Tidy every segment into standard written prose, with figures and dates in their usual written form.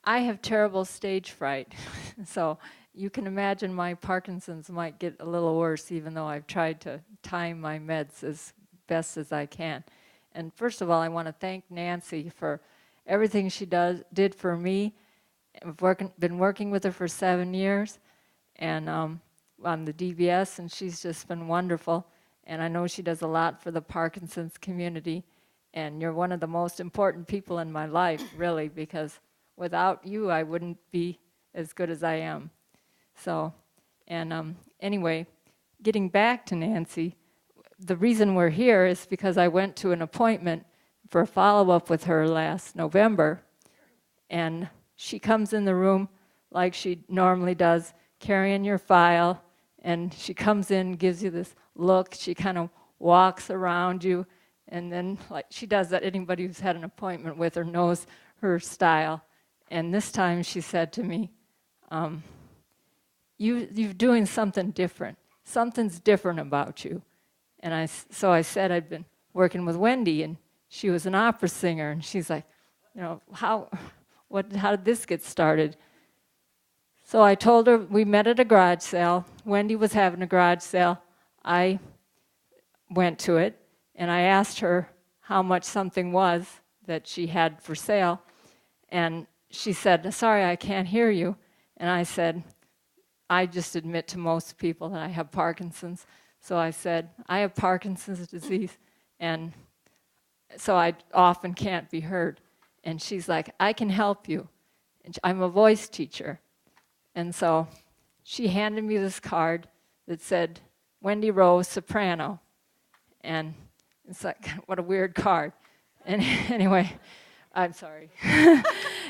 I have terrible stage fright, so you can imagine my Parkinson's might get a little worse, even though I've tried to time my meds as best as I can. And first of all, I want to thank Nancy for everything she did for me. I've been working with her for 7 years, and on the DBS, and she's just been wonderful. And I know she does a lot for the Parkinson's community. And you're one of the most important people in my life, really, because without you, I wouldn't be as good as I am. So, and anyway, getting back to Nancy, the reason we're here is because I went to an appointment for a follow-up with her last November, and she comes in the room like she normally does, carrying your file, and she comes in, gives you this look, she kind of walks around you, and then like she does that, anybody who's had an appointment with her knows her style. And this time she said to me, you're doing something different. Something's different about you. And so I said I'd been working with Wendy, and she was an opera singer, and she's like, how did this get started? So I told her we met at a garage sale. Wendy was having a garage sale. I went to it, and I asked her how much something was that she had for sale. And she said, sorry, I can't hear you. And I said, I just admit to most people that I have Parkinson's. So I said, I have Parkinson's disease, and so I often can't be heard. And she's like, I can help you. And I'm a voice teacher. And so she handed me this card that said, Wendy Rowe, soprano. And it's like, what a weird card. And anyway, I'm sorry.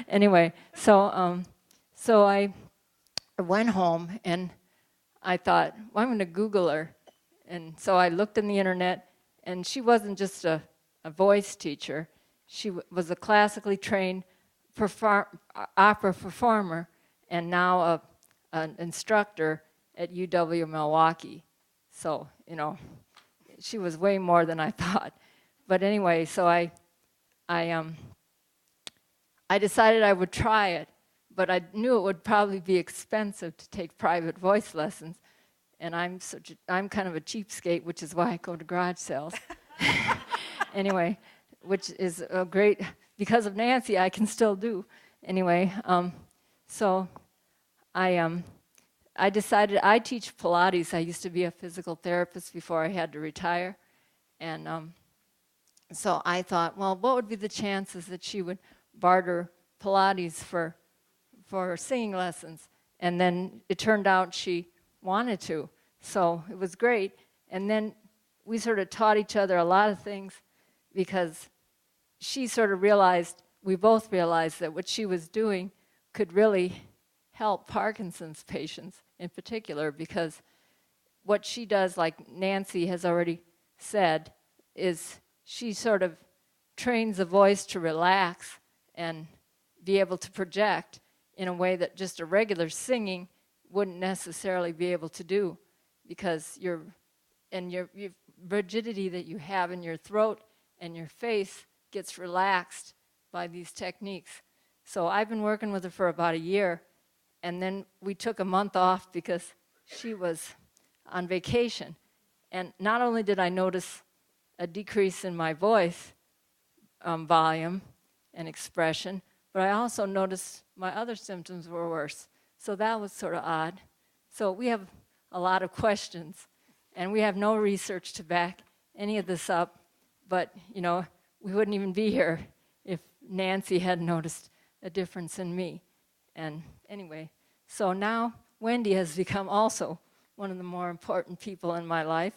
Anyway, so I went home, and I thought, well, I'm going to Google her. And so I looked in the internet, and she wasn't just a voice teacher. She was a classically trained opera performer, and now an instructor at UW-Milwaukee. So, she was way more than I thought. But anyway, so I decided I would try it, but I knew it would probably be expensive to take private voice lessons, and I'm kind of a cheapskate, which is why I go to garage sales. Anyway, which is a great, because of Nancy, I can still do. Anyway, so I decided I teach Pilates. I used to be a physical therapist before I had to retire, and so I thought, well, what would be the chances that she would barter Pilates for singing lessons? And then it turned out she wanted to, so it was great. And then we sort of taught each other a lot of things, because she sort of we both realized that what she was doing could really help Parkinson's patients in particular, because what she does, like Nancy has already said, is she sort of trains the voice to relax and be able to project in a way that just a regular singing wouldn't necessarily be able to do, because your rigidity that you have in your throat and your face gets relaxed by these techniques. So I've been working with her for about a year, and then we took a month off because she was on vacation. And not only did I notice a decrease in my voice volume and expression, but I also noticed my other symptoms were worse. So that was sort of odd. So we have a lot of questions, and we have no research to back any of this up, but we wouldn't even be here if Nancy had noticed a difference in me. And anyway, so now Wendy has become also one of the more important people in my life.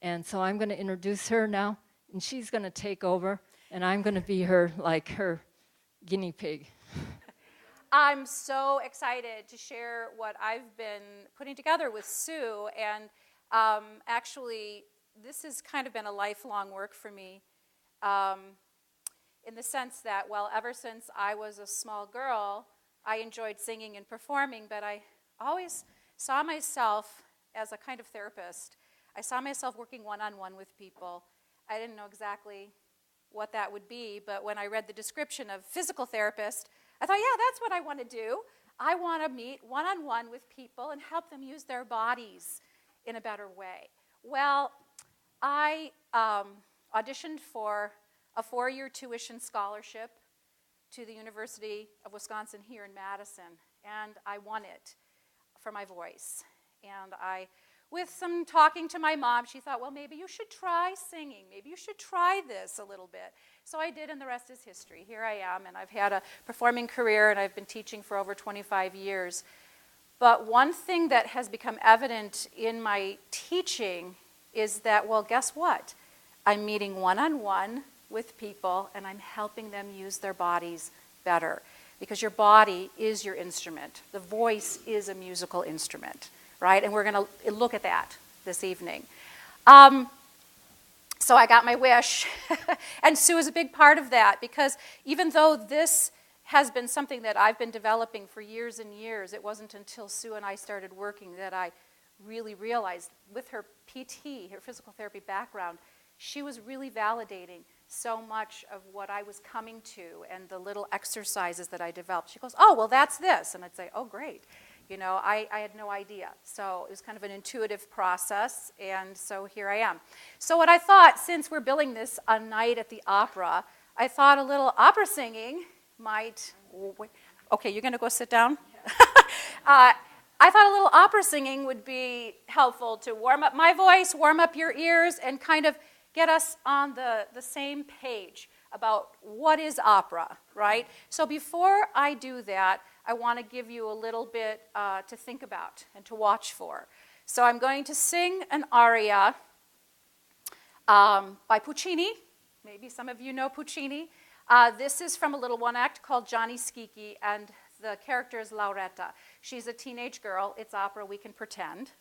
And so I'm going to introduce her now, and she's going to take over, and I'm going to be her guinea pig. I'm so excited to share what I've been putting together with Sue, and actually, this has kind of been a lifelong work for me, in the sense that, ever since I was a small girl, I enjoyed singing and performing, but I always saw myself as a kind of therapist. I saw myself working one-on-one with people. I didn't know exactly what that would be, but when I read the description of physical therapist, I thought, yeah, that's what I want to do. I want to meet one-on-one with people and help them use their bodies in a better way. Well, I auditioned for a 4-year tuition scholarship to the University of Wisconsin here in Madison, and I won it for my voice. And with some talking to my mom, she thought, well, maybe you should try singing. Maybe you should try this a little bit. So I did, and the rest is history. Here I am, and I've had a performing career, and I've been teaching for over 25 years. But one thing that has become evident in my teaching is that, well, guess what? I'm meeting one-on-one with people, and I'm helping them use their bodies better. Because your body is your instrument. The voice is a musical instrument, right? And we're going to look at that this evening. So I got my wish, and Sue is a big part of that, because even though this has been something that I've been developing for years and years, it wasn't until Sue and I started working that I really realized, with her PT, her physical therapy background, she was really validating so much of what I was coming to and the little exercises that I developed. She goes, oh, well, that's this. And I'd say, oh, great. You know, I had no idea. So it was kind of an intuitive process, and so here I am. So what I thought, since we're billing this a night at the opera, I thought a little opera singing might... Okay, you're going to go sit down? I thought a little opera singing would be helpful to warm up my voice, warm up your ears, and kind of get us on the same page about what is opera, right? So before I do that, I want to give you a little bit to think about and to watch for. So I'm going to sing an aria by Puccini. Maybe some of you know Puccini. This is from a little one-act called Johnny Schicchi, and the character is Lauretta. She's a teenage girl. It's opera. We can pretend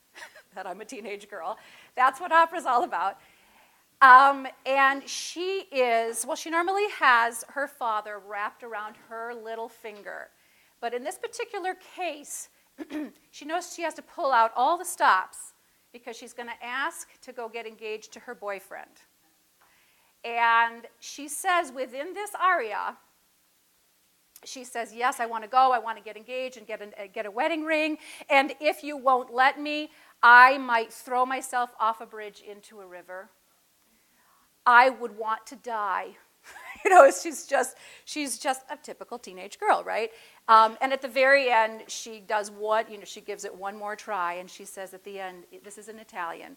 that I'm a teenage girl. That's what opera's all about. And she is, well, she normally has her father wrapped around her little finger. But in this particular case, she knows she has to pull out all the stops because she's going to ask to go get engaged to her boyfriend. And she says within this aria, she says, yes, I want to go, I want to get engaged and get a wedding ring, and if you won't let me, I might throw myself off a bridge into a river. I would want to die. You know, she's just a typical teenage girl, right? And at the very end, she does what? You know, she gives it one more try, and she says at the end, this is in Italian,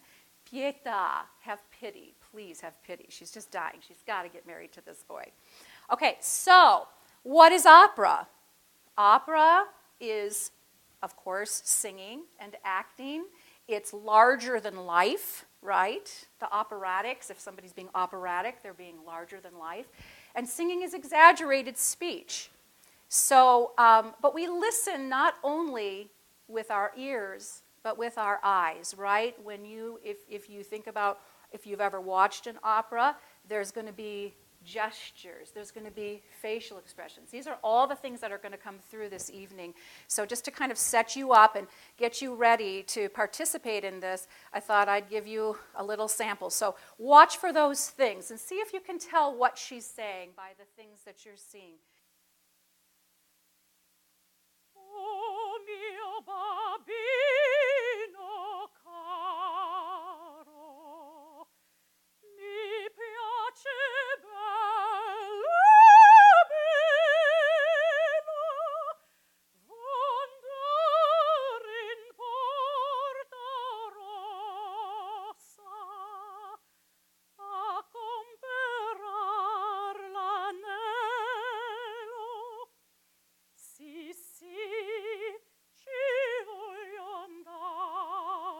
Pietà, have pity, please have pity. She's just dying. She's got to get married to this boy. Okay, so what is opera? Opera is, of course, singing and acting. It's larger than life, right? The operatics, if somebody's being operatic, they're being larger than life. And singing is exaggerated speech. So, but we listen not only with our ears, but with our eyes, right? When if you think about, if you've ever watched an opera, there's going to be gestures, there's going to be facial expressions. These are all the things that are going to come through this evening. So just to kind of set you up and get you ready to participate in this, I thought I'd give you a little sample. So watch for those things and see if you can tell what she's saying by the things that you're seeing. Oh mio bambino caro, mi piace bello bene, andare in Porta Rossa a comperar l'anello. Sì, sì, ci voglio andare.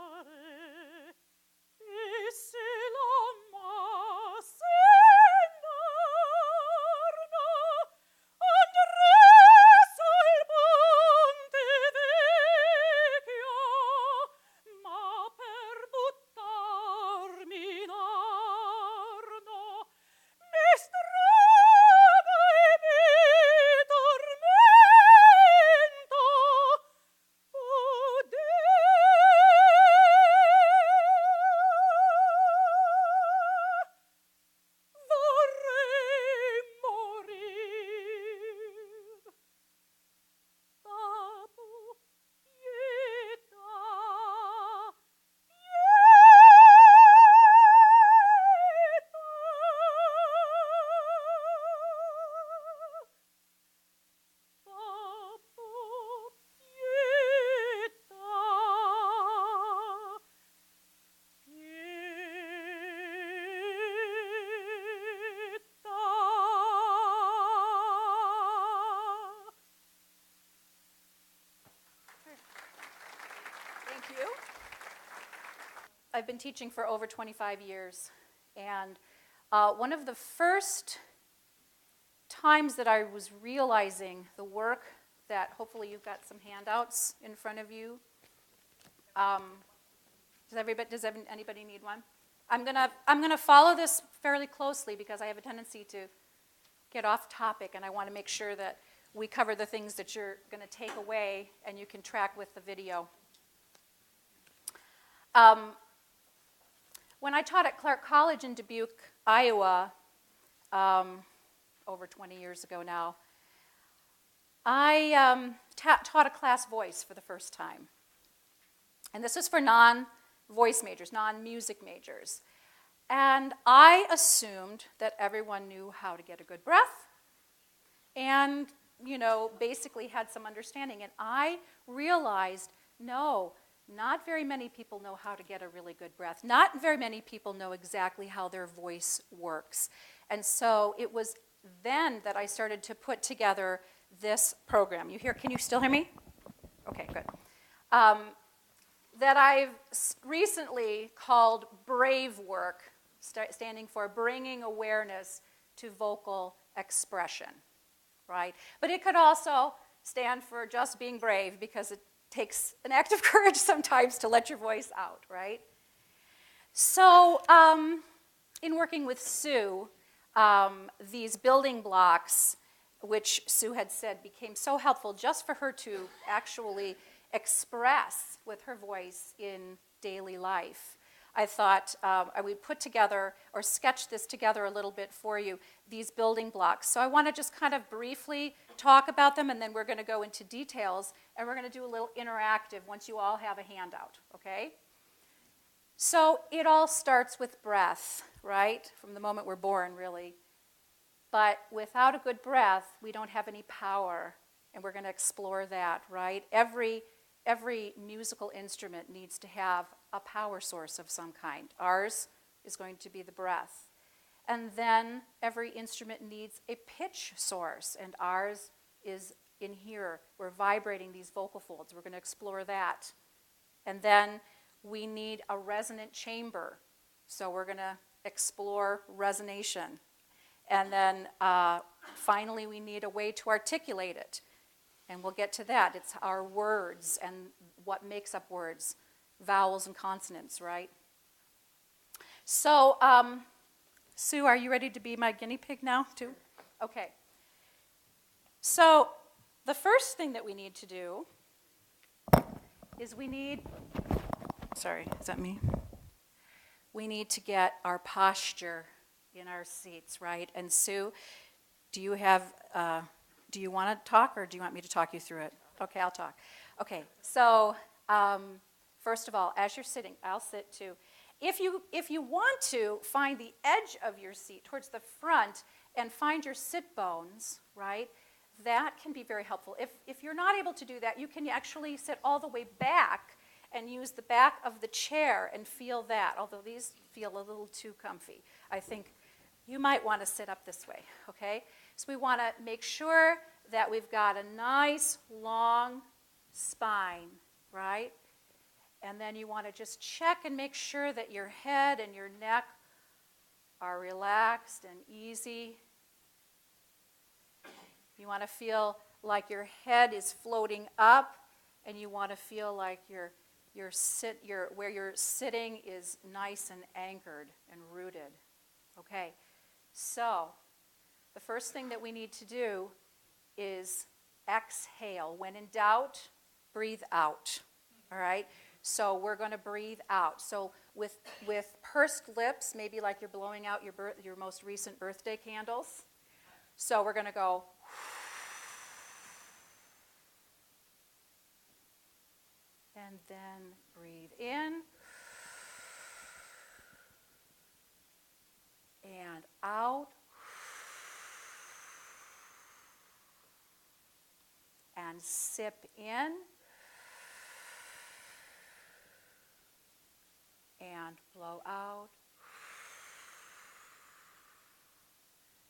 I've been teaching for over 25 years, and one of the first times that I was realizing the work that, hopefully you've got some handouts in front of you. Does anybody need one? I'm gonna follow this fairly closely because I have a tendency to get off topic, and I want to make sure that we cover the things that you're going to take away and you can track with the video. When I taught at Clark College in Dubuque, Iowa, over 20 years ago now, I taught a class voice for the first time. And this is for non-voice majors, non-music majors. And I assumed that everyone knew how to get a good breath and, basically had some understanding. And I realized, no, not very many people know how to get a really good breath. Not very many people know exactly how their voice works. And so it was then that I started to put together this program. Can you still hear me? Okay, good. That I've recently called Brave Work, standing for Bringing Awareness to Vocal Expression, right? But it could also stand for just being brave, because it takes an act of courage sometimes to let your voice out, right? So in working with Sue, these building blocks, which Sue had said became so helpful just for her to actually express with her voice in daily life. I thought I would put together or sketch this together a little bit for you, these building blocks. So I want to just kind of briefly talk about them, and then we're going to go into details, and we're going to do a little interactive once you all have a handout, okay? So it all starts with breath, right? From the moment we're born, really. But without a good breath, we don't have any power, and we're going to explore that, right? Every musical instrument needs to have a power source of some kind. Ours is going to be the breath. And then every instrument needs a pitch source, and ours is in here. We're vibrating these vocal folds. We're going to explore that. And then we need a resonant chamber, so we're going to explore resonation. And then finally we need a way to articulate it. And we'll get to that. It's our words and what makes up words, vowels and consonants, right? So, Sue, are you ready to be my guinea pig now, too? Okay. So, the first thing that we need to do is we need to get our posture in our seats, right? And Sue, do you want to talk, or do you want me to talk you through it? Okay, I'll talk. Okay, so first of all, as you're sitting, I'll sit too. If you want to find the edge of your seat towards the front and find your sit bones, right, that can be very helpful. If you're not able to do that, you can actually sit all the way back and use the back of the chair and feel that, although these feel a little too comfy. I think you might want to sit up this way, okay? So we want to make sure that we've got a nice, long spine, right? And then you want to just check and make sure that your head and your neck are relaxed and easy. You want to feel like your head is floating up, and you want to feel like where you're sitting is nice and anchored and rooted. Okay, so the first thing that we need to do is exhale. When in doubt, breathe out. All right? So we're going to breathe out. So with pursed lips, maybe like you're blowing out your most recent birthday candles. So we're going to go. And then breathe in. And out. And sip in. And blow out.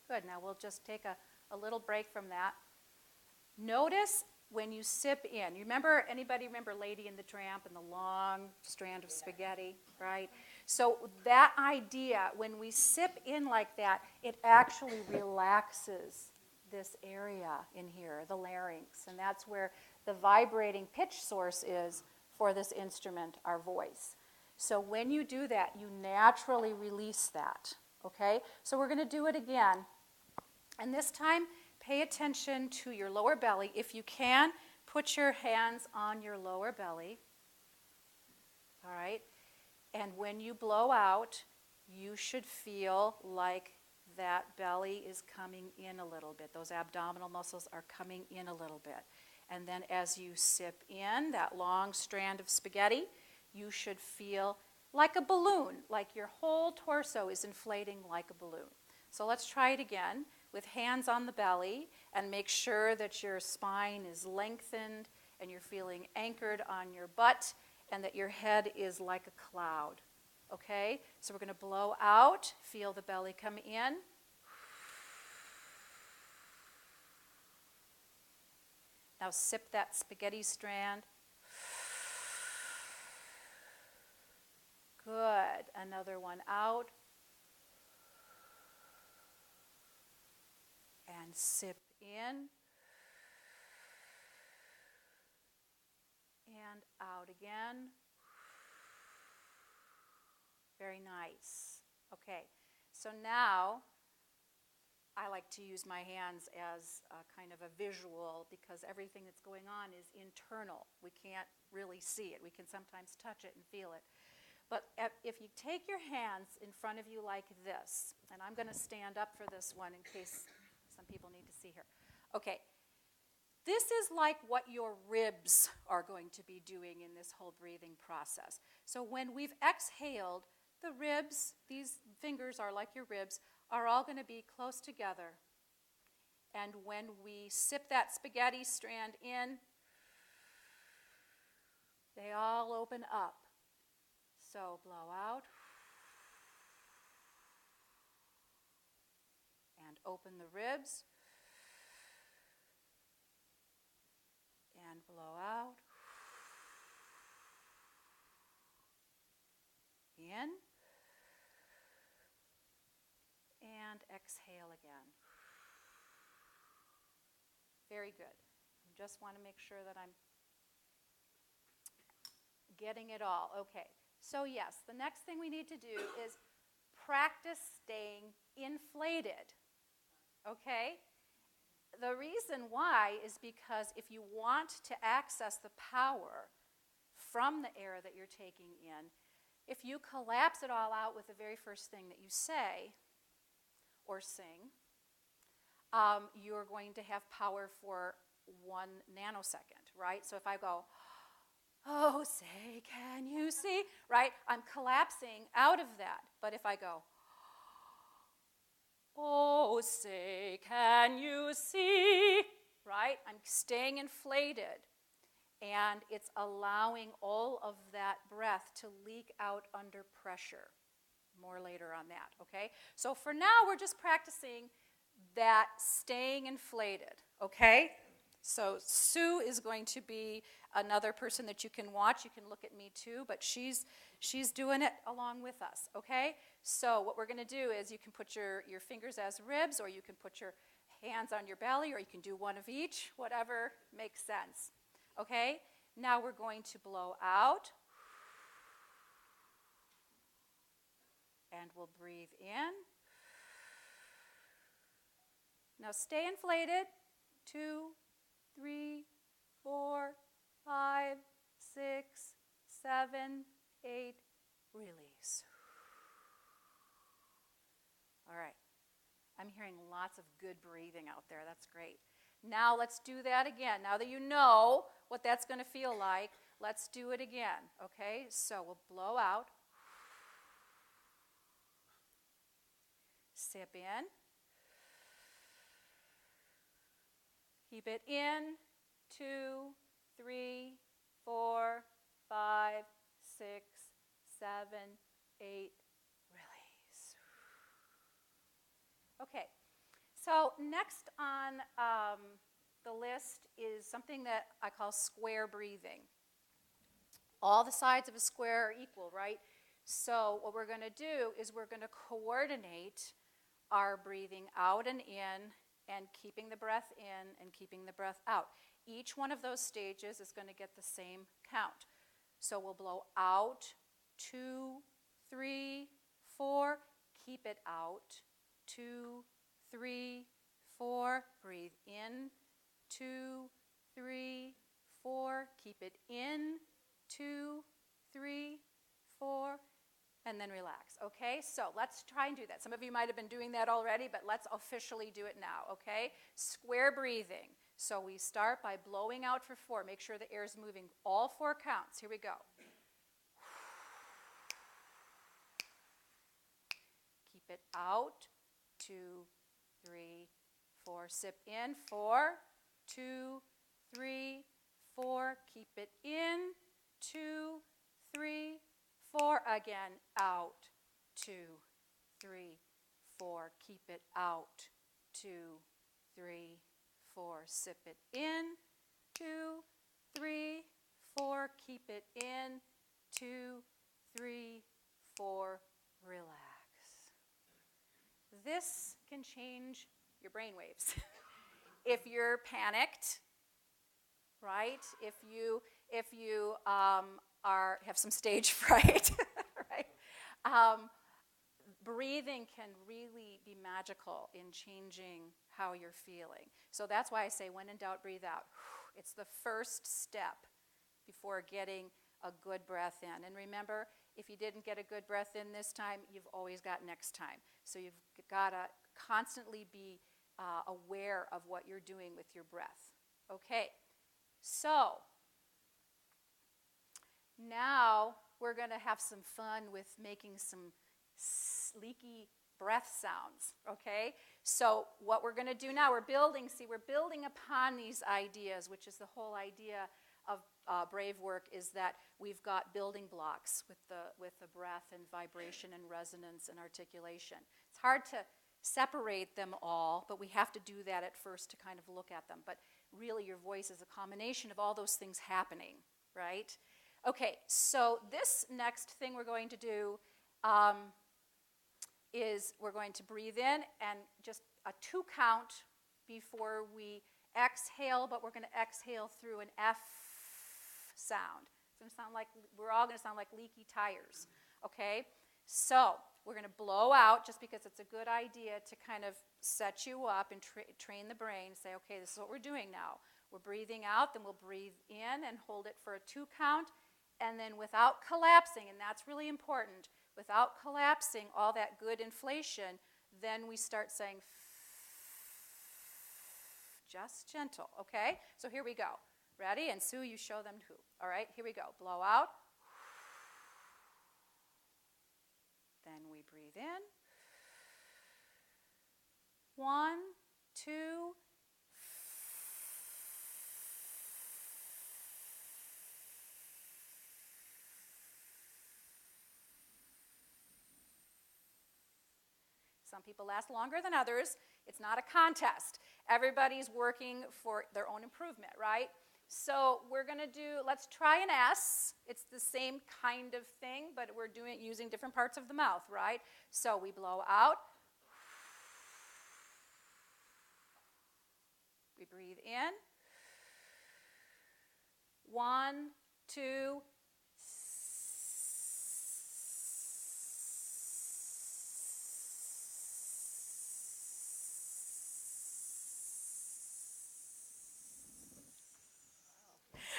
Good. Now we'll just take a little break from that. Notice when you sip in, anybody remember Lady and the Tramp and the long strand of spaghetti, right? So that idea, when we sip in like that, it actually relaxes this area in here, the larynx, and that's where the vibrating pitch source is for this instrument, our voice. So when you do that, you naturally release that, okay? So we're going to do it again. And this time, pay attention to your lower belly. If you can, put your hands on your lower belly, all right? And when you blow out, you should feel like that belly is coming in a little bit. Those abdominal muscles are coming in a little bit. And then as you sip in that long strand of spaghetti, you should feel like a balloon, like your whole torso is inflating like a balloon. So let's try it again with hands on the belly, and make sure that your spine is lengthened and you're feeling anchored on your butt and that your head is like a cloud. Okay? So we're going to blow out, feel the belly come in. Now sip that spaghetti strand. Good. Another one out. And sip in. And out again. Very nice. Okay, so now I like to use my hands as a kind of a visual because everything that's going on is internal. We can't really see it. We can sometimes touch it and feel it. But if you take your hands in front of you like this, and I'm going to stand up for this one in case some people need to see here. Okay, this is like what your ribs are going to be doing in this whole breathing process. So when we've exhaled, the ribs, these fingers are like your ribs, are all going to be close together. And when we sip that spaghetti strand in, they all open up. So blow out. And open the ribs. And blow out. In. And exhale again. Very good. Just want to make sure that I'm getting it all. Okay. So yes, the next thing we need to do is practice staying inflated. Okay? The reason why is because if you want to access the power from the air that you're taking in, if you collapse it all out with the very first thing that you say or sing, you're going to have power for 1 nanosecond, right? So if I go, oh, say, can you see, right? I'm collapsing out of that. But if I go, oh, say, can you see, right? I'm staying inflated. And it's allowing all of that breath to leak out under pressure. More later on that, okay? So for now, we're just practicing that staying inflated, okay? So Sue is going to be another person that you can watch. You can look at me too, but she's doing it along with us, okay? So what we're going to do is you can put your fingers as ribs, or you can put your hands on your belly, or you can do one of each, whatever makes sense, okay? Now we're going to blow out, and we'll breathe in. Now stay inflated. 2, 3, 4, 5, 6, 7, 8, release. All right. I'm hearing lots of good breathing out there. That's great. Now let's do that again. Now that you know what that's going to feel like, let's do it again. Okay? So we'll blow out. Sip in. Keep it in. 2, 3, 4, 5, 6, 7, 8. Release. Okay. So next on the list is something that I call square breathing. All the sides of a square are equal, right? So what we're going to do is we're going to coordinate our breathing out and in, and keeping the breath in and keeping the breath out. Each one of those stages is going to get the same count. So we'll blow out, 2, 3, 4, keep it out, 2, 3, 4, breathe in, 2, 3, 4, keep it in, 2, 3, 4, and then relax, okay? So let's try and do that. Some of you might have been doing that already, but let's officially do it now, okay? Square breathing. So we start by blowing out for 4. Make sure the air is moving all 4 counts. Here we go. Keep it out, 2, 3, 4. Sip in, 4, 2, 3, 4. Keep it in, 2, 3, 4. Again, out, 2, 3, 4. Keep it out, 2, 3, 4. Sip it in, 2, 3, 4. Keep it in, 2, 3, 4. Relax. This can change your brain waves. If you're panicked, right? If you have some stage fright, right? Breathing can really be magical in changing how you're feeling. So that's why I say, when in doubt, breathe out. It's the first step before getting a good breath in. And remember, if you didn't get a good breath in this time, you've always got next time. So you've got to constantly be aware of what you're doing with your breath. Okay, so now we're going to have some fun with making some leaky breath sounds, okay? So what we're going to do now, we're building upon these ideas, which is the whole idea of Brave Work, is that we've got building blocks with the breath and vibration and resonance and articulation. It's hard to separate them all, but we have to do that at first to kind of look at them. But really, your voice is a combination of all those things happening, right? Okay, so this next thing we're going to do is we're going to breathe in and just a 2 count before we exhale, but we're going to exhale through an F sound. It's going to sound like, we're all going to sound like leaky tires, okay? So we're going to blow out, just because it's a good idea to kind of set you up and train the brain, say, okay, this is what we're doing now. We're breathing out, then we'll breathe in and hold it for a 2 count, and then without collapsing, and that's really important, without collapsing all that good inflation, then we start saying just gentle, okay? So here we go. Ready? And Sue, you show them too. All right, here we go. Blow out. Then we breathe in. 1, 2. Some people last longer than others. It's not a contest. Everybody's working for their own improvement, right? So we're going to do, let's try an S. It's the same kind of thing, but we're doing using different parts of the mouth, right? So we blow out. We breathe in. 1, 2.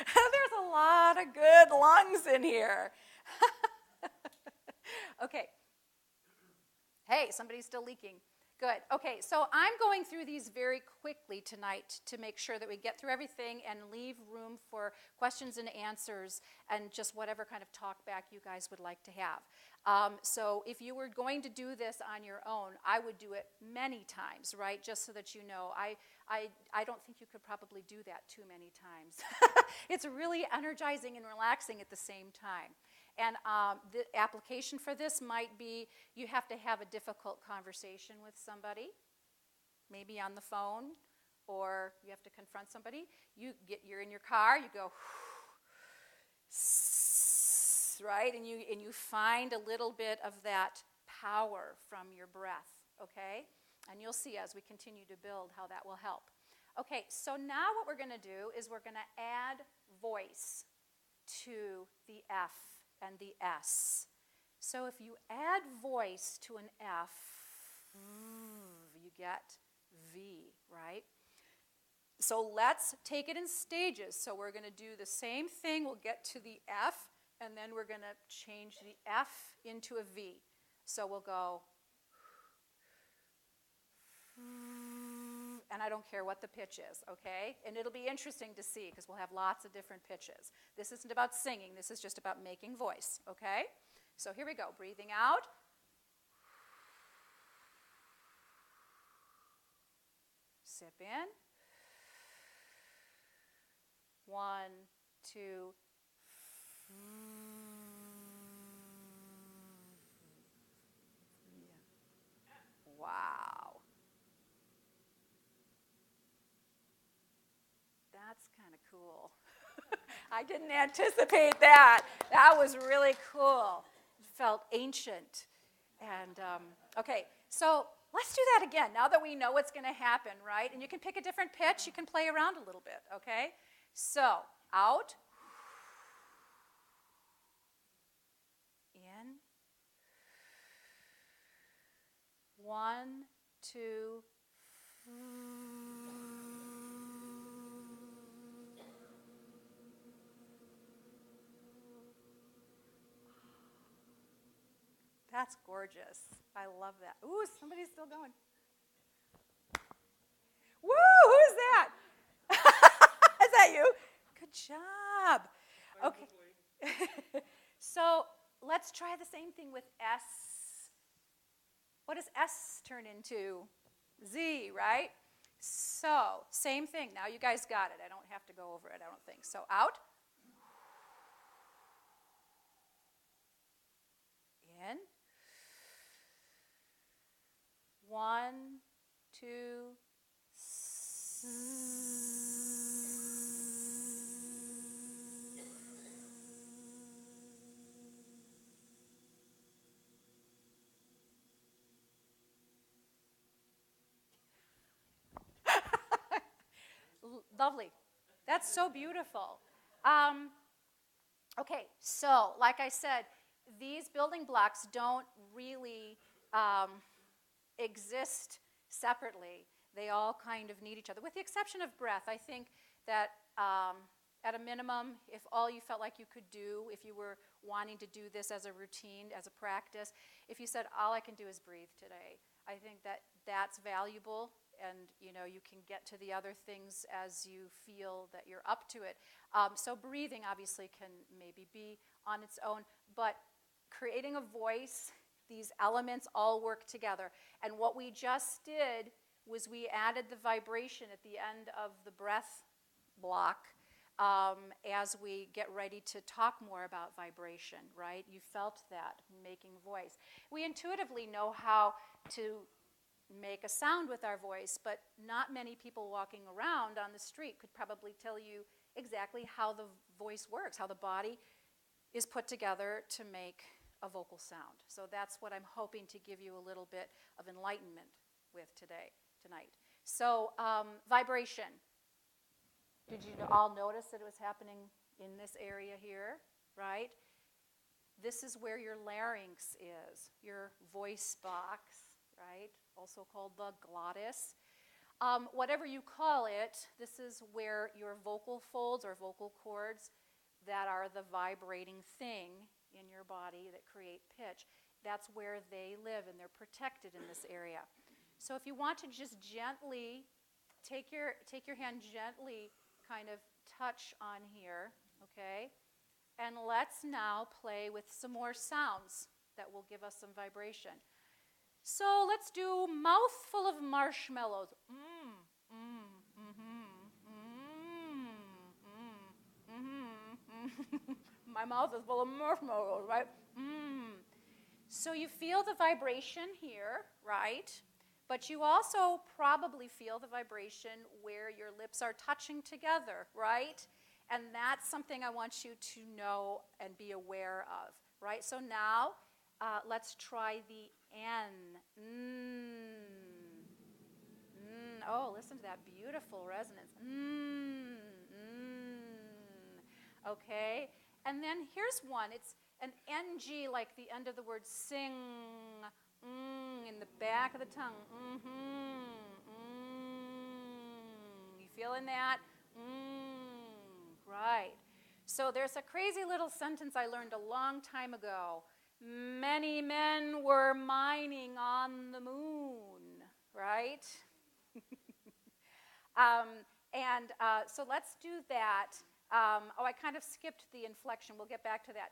There's a lot of good lungs in here. Okay. Hey, somebody's still leaking. Good. Okay, so I'm going through these very quickly tonight to make sure that we get through everything and leave room for questions and answers and just whatever kind of talk back you guys would like to have. So if you were going to do this on your own, I would do it many times, right? Just so that you know. I don't think you could probably do that too many times. It's really energizing and relaxing at the same time. And the application for this might be you have to have a difficult conversation with somebody, maybe on the phone, or you have to confront somebody, you're in your car, you go, right? And you find a little bit of that power from your breath, okay? And you'll see as we continue to build how that will help. Okay, so now what we're going to do is we're going to add voice to the F and the S. So if you add voice to an F, you get V, right? So let's take it in stages. So we're going to do the same thing. We'll get to the F, and then we're going to change the F into a V. So we'll go, and I don't care what the pitch is, okay? And it'll be interesting to see because we'll have lots of different pitches. This isn't about singing. This is just about making voice, okay? So here we go. Breathing out. Sip in. 1, 2. Wow. That's kind of cool. I didn't anticipate that. That was really cool. It felt ancient. And, okay, so let's do that again now that we know what's going to happen, right? And you can pick a different pitch. You can play around a little bit, okay? So, out. In. 1, 2. That's gorgeous. I love that. Ooh, somebody's still going. Woo, who's that? Is that you? Good job. Okay. So let's try the same thing with S. What does S turn into? Z, right? So, same thing. Now you guys got it. I don't have to go over it, I don't think. So, out. In. 1, 2. Lovely. That's so beautiful. Okay, so like I said, these building blocks don't really exist separately. They all kind of need each other, with the exception of breath. I think that at a minimum, if all you felt like you could do, if you were wanting to do this as a routine, as a practice, if you said, all I can do is breathe today, I think that that's valuable, and you can get to the other things as you feel that you're up to it. So breathing obviously can maybe be on its own, but creating a voice, these elements all work together. And what we just did was we added the vibration at the end of the breath block as we get ready to talk more about vibration, right? You felt that, making voice. We intuitively know how to make a sound with our voice, but not many people walking around on the street could probably tell you exactly how the voice works, how the body is put together to make a vocal sound. So that's what I'm hoping to give you a little bit of enlightenment with tonight. So vibration. Did you all notice that it was happening in this area here, right? This is where your larynx is, your voice box, right? Also called the glottis. Whatever you call it, this is where your vocal folds or vocal cords that are the vibrating thing in your body that create pitch, that's where they live, and they're protected in this area. So if you want to just gently take your hand gently kind of touch on here, okay? And let's now play with some more sounds that will give us some vibration. So let's do mouthful of marshmallows. My mouth is full of marshmallows, right? So you feel the vibration here, right? But you also probably feel the vibration where your lips are touching together, right? And that's something I want you to know and be aware of, right? So now let's try the N. Oh, listen to that beautiful resonance. Okay, and then here's one. It's an NG, like the end of the word sing, in the back of the tongue. You feeling that? Right. So there's a crazy little sentence I learned a long time ago. Many men were mining on the moon, right? So let's do that. I kind of skipped the inflection. We'll get back to that.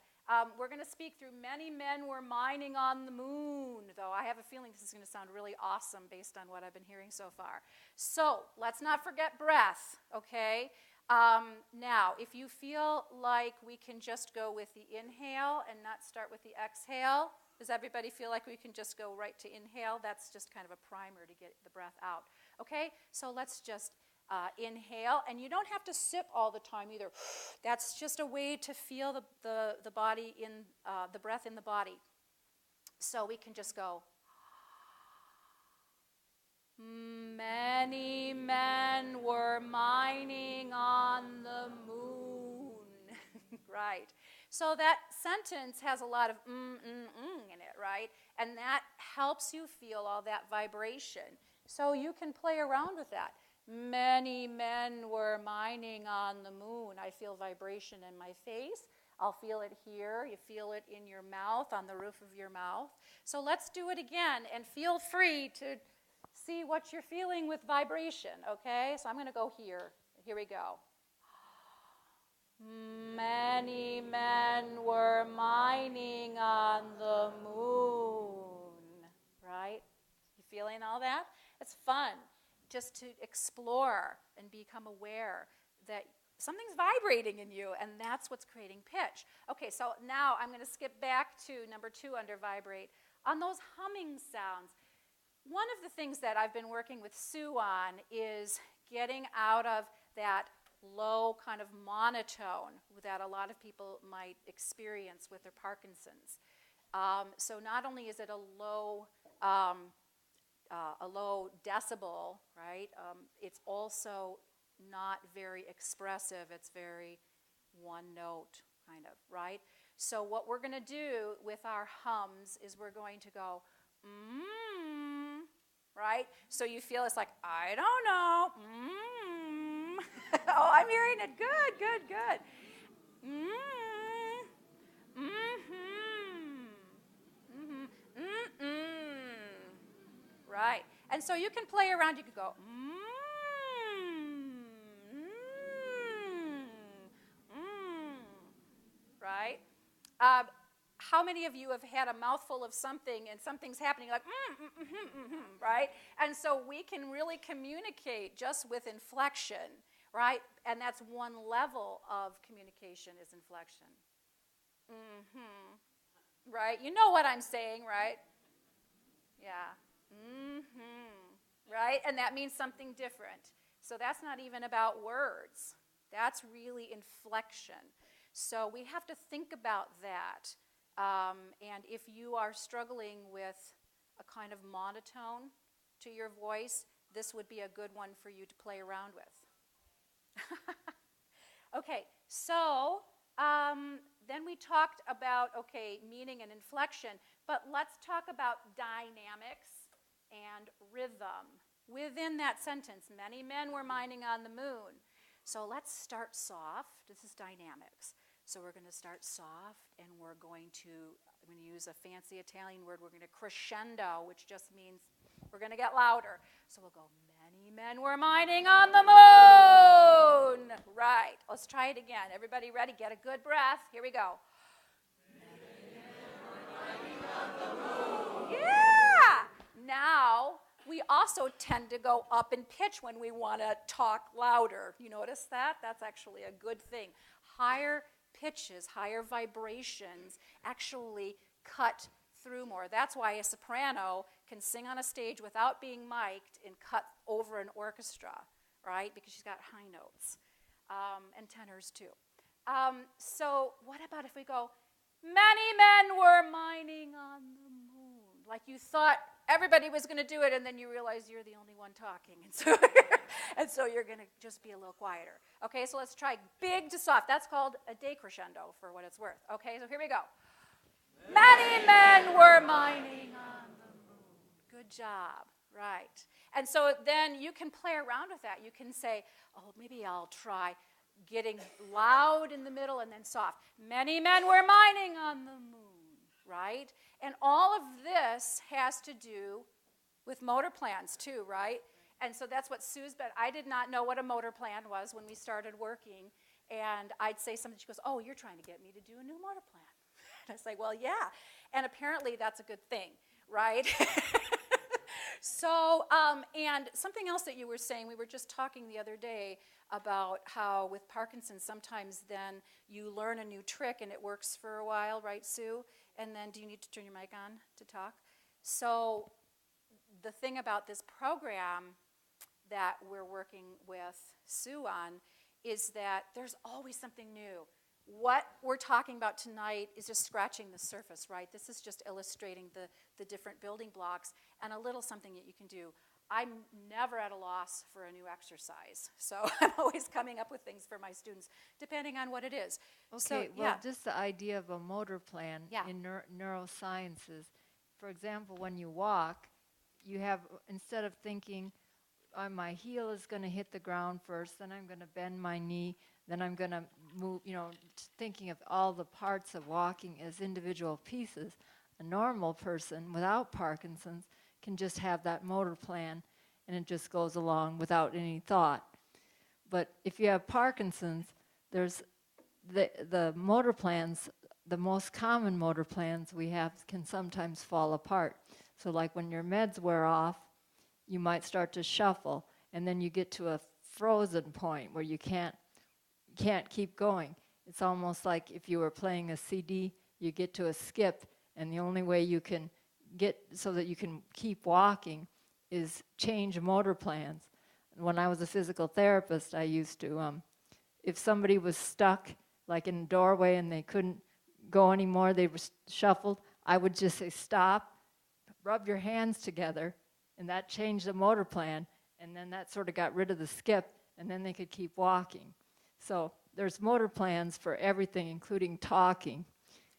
We're going to speak through many men were mining on the moon, though I have a feeling this is going to sound really awesome based on what I've been hearing so far. So let's not forget breath, okay? Now, if you feel like we can just go with the inhale and not start with the exhale, does everybody feel like we can just go right to inhale? That's just kind of a primer to get the breath out. Okay, so let's just inhale, and you don't have to sip all the time either. That's just a way to feel the body in the breath in the body. So we can just go. Many men were mining on the moon. Right. So that sentence has a lot of in it, right? And that helps you feel all that vibration. So you can play around with that. Many men were mining on the moon. I feel vibration in my face. I'll feel it here. You feel it in your mouth, on the roof of your mouth. So let's do it again, and feel free to see what you're feeling with vibration, okay? So I'm going to go here. Here we go. Many men were mining on the moon, right? You feeling all that? It's fun just to explore and become aware that something's vibrating in you, and that's what's creating pitch. Okay, so now I'm going to skip back to number 2 under vibrate. On those humming sounds, one of the things that I've been working with Sue on is getting out of that low kind of monotone that a lot of people might experience with their Parkinson's. So not only is it a low decibel, right? It's also not very expressive. It's very one note kind of, right? So what we're going to do with our hums is we're going to go, right? So you feel it's like, I don't know, oh, I'm hearing it. Good, good, good. Right. And so you can play around. You could go, right? How many of you have had a mouthful of something and something's happening like, right? And so we can really communicate just with inflection, right? And that's one level of communication is inflection. Right? You know what I'm saying, right? Yeah. Right? And that means something different. So that's not even about words. That's really inflection. So we have to think about that. And if you are struggling with a kind of monotone to your voice, this would be a good one for you to play around with. Okay, so then we talked about, meaning and inflection, but let's talk about dynamics and rhythm. Within that sentence, many men were mining on the moon. So let's start soft. This is dynamics. So we're going to start soft, and we're going to use a fancy Italian word. We're going to crescendo, which just means we're going to get louder. So we'll go, many men were mining on the moon. Right. Let's try it again. Everybody ready? Get a good breath. Here we go. Many men were mining on the moon. Yeah. Now, we also tend to go up in pitch when we want to talk louder. You notice that? That's actually a good thing. Higher pitches, higher vibrations actually cut through more. That's why a soprano can sing on a stage without being mic'd and cut over an orchestra, right? Because she's got high notes, and tenors too. So what about if we go, many men were mining on the moon. Like you thought everybody was going to do it, and then you realize you're the only one talking. And so you're going to just be a little quieter. Okay, so let's try big to soft. That's called a decrescendo for what it's worth. Okay, so here we go. Many men were mining on the moon. Good job, right. And so then you can play around with that. You can say, oh, maybe I'll try getting loud in the middle and then soft. Many men were mining on the moon, right? And all of this has to do with motor plans too, right? And so that's what Sue's been. I did not know what a motor plan was when we started working. And I'd say something, she goes, oh, you're trying to get me to do a new motor plan. And I say, well, yeah. And apparently that's a good thing, right? So, and something else that you were saying, we were just talking the other day about how with Parkinson's, sometimes then you learn a new trick and it works for a while, right, Sue? And then do you need to turn your mic on to talk? So the thing about this program that we're working with Sue on is that there's always something new. What we're talking about tonight is just scratching the surface, right? This is just illustrating the different building blocks and a little something that you can do. I'm never at a loss for a new exercise. So I'm always coming up with things for my students, depending on what it is. Okay, so, well, just the idea of a motor plan Yeah. in neurosciences. For example, when you walk, you have, instead of thinking, my heel is going to hit the ground first, then I'm going to bend my knee, then I'm going to move, thinking of all the parts of walking as individual pieces. A normal person without Parkinson's can just have that motor plan, and it just goes along without any thought. But if you have Parkinson's, there's the motor plans, the most common motor plans we have can sometimes fall apart. So like when your meds wear off, you might start to shuffle, and then you get to a frozen point where you can't keep going. It's almost like if you were playing a CD, you get to a skip, and the only way you can get so that you can keep walking is change motor plans. When I was a physical therapist, I used to, if somebody was stuck like in a doorway and they couldn't go anymore, they were shuffled, I would just say, stop, rub your hands together, and that changed the motor plan, and then that sort of got rid of the skip, and then they could keep walking. So there's motor plans for everything, including talking,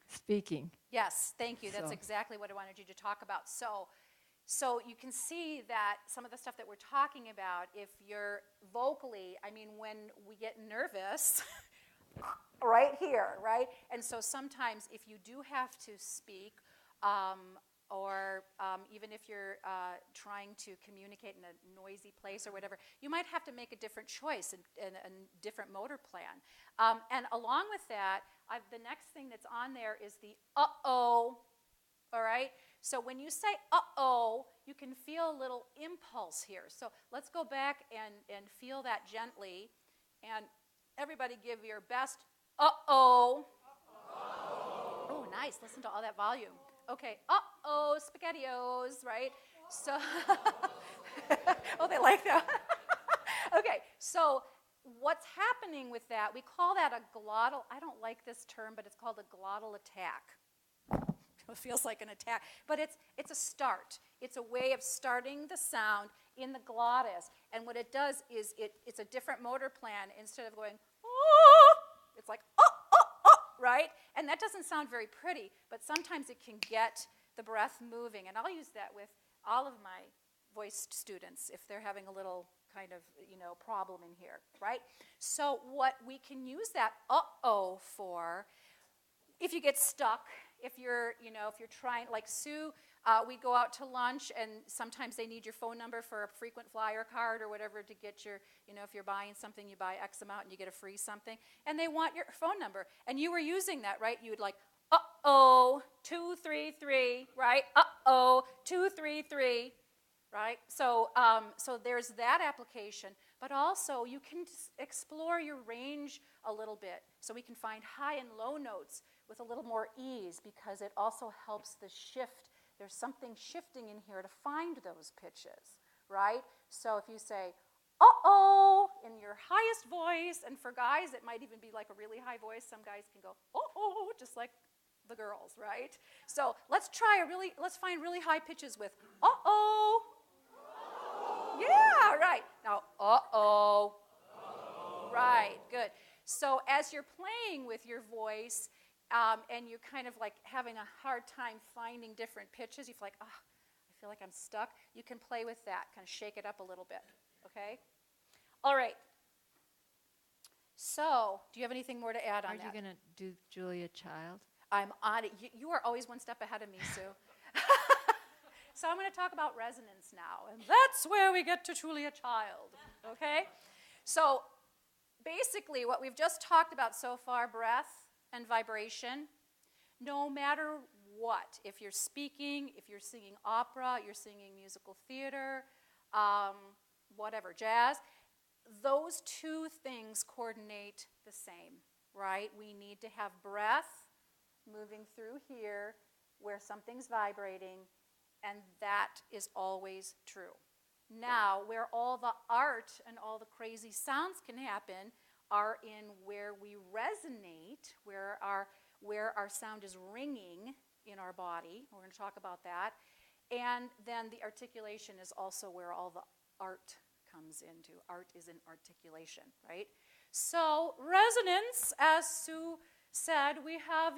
speaking. Yes, thank you. That's So. exactly what I wanted you to talk about. So you can see that some of the stuff that we're talking about, if you're vocally, when we get nervous, right here, right? And so sometimes if you do have to speak, or even if you're trying to communicate in a noisy place or whatever, you might have to make a different choice and a different motor plan. And along with that, the next thing that's on there is the uh-oh, all right? So when you say uh-oh, you can feel a little impulse here. So let's go back and feel that gently. And everybody give your best uh-oh. Oh, nice. Listen to all that volume. Okay, uh-oh, SpaghettiOs, right? So, oh, they like that. Okay, so what's happening with that, we call that a glottal, I don't like this term, but it's called a glottal attack. It feels like an attack, but it's a start. It's a way of starting the sound in the glottis, and what it does is it's a different motor plan. Instead of going, oh, it's like, oh, right? And that doesn't sound very pretty, but sometimes it can get the breath moving. And I'll use that with all of my voice students if they're having a little kind of, problem in here, right? So what we can use that uh-oh for, if you get stuck, if you're trying, like Sue, we go out to lunch, and sometimes they need your phone number for a frequent flyer card or whatever to get your, if you're buying something, you buy X amount and you get a free something, and they want your phone number. And you were using that, right? You would like, uh-oh, 233, right? Uh-oh, 233, right? So there's that application, but also you can explore your range a little bit. So we can find high and low notes with a little more ease because it also helps the shift. There's something shifting in here to find those pitches, right? So if you say, uh-oh, in your highest voice, and for guys it might even be like a really high voice. Some guys can go, uh-oh, just like the girls, right? So let's find really high pitches with uh-oh. Yeah, right. Now, uh-oh. Right, good. So as you're playing with your voice and you're kind of like having a hard time finding different pitches, you feel like, I feel like I'm stuck, you can play with that, kind of shake it up a little bit, okay? All right. So, do you have anything more to add on that? Are you going to do Julia Child? I'm on it. You are always one step ahead of me, Sue. So I'm going to talk about resonance now, and that's where we get to Julia Child, okay? So basically what we've just talked about so far, breath and vibration, no matter what, if you're speaking, if you're singing opera, you're singing musical theater, whatever, jazz, those two things coordinate the same, right? We need to have breath moving through here where something's vibrating, and that is always true. Now, where all the art and all the crazy sounds can happen are in where we resonate, where our sound is ringing in our body. We're going to talk about that. And then the articulation is also where all the art comes into. Art is in articulation, right? So resonance, as Sue said, we have,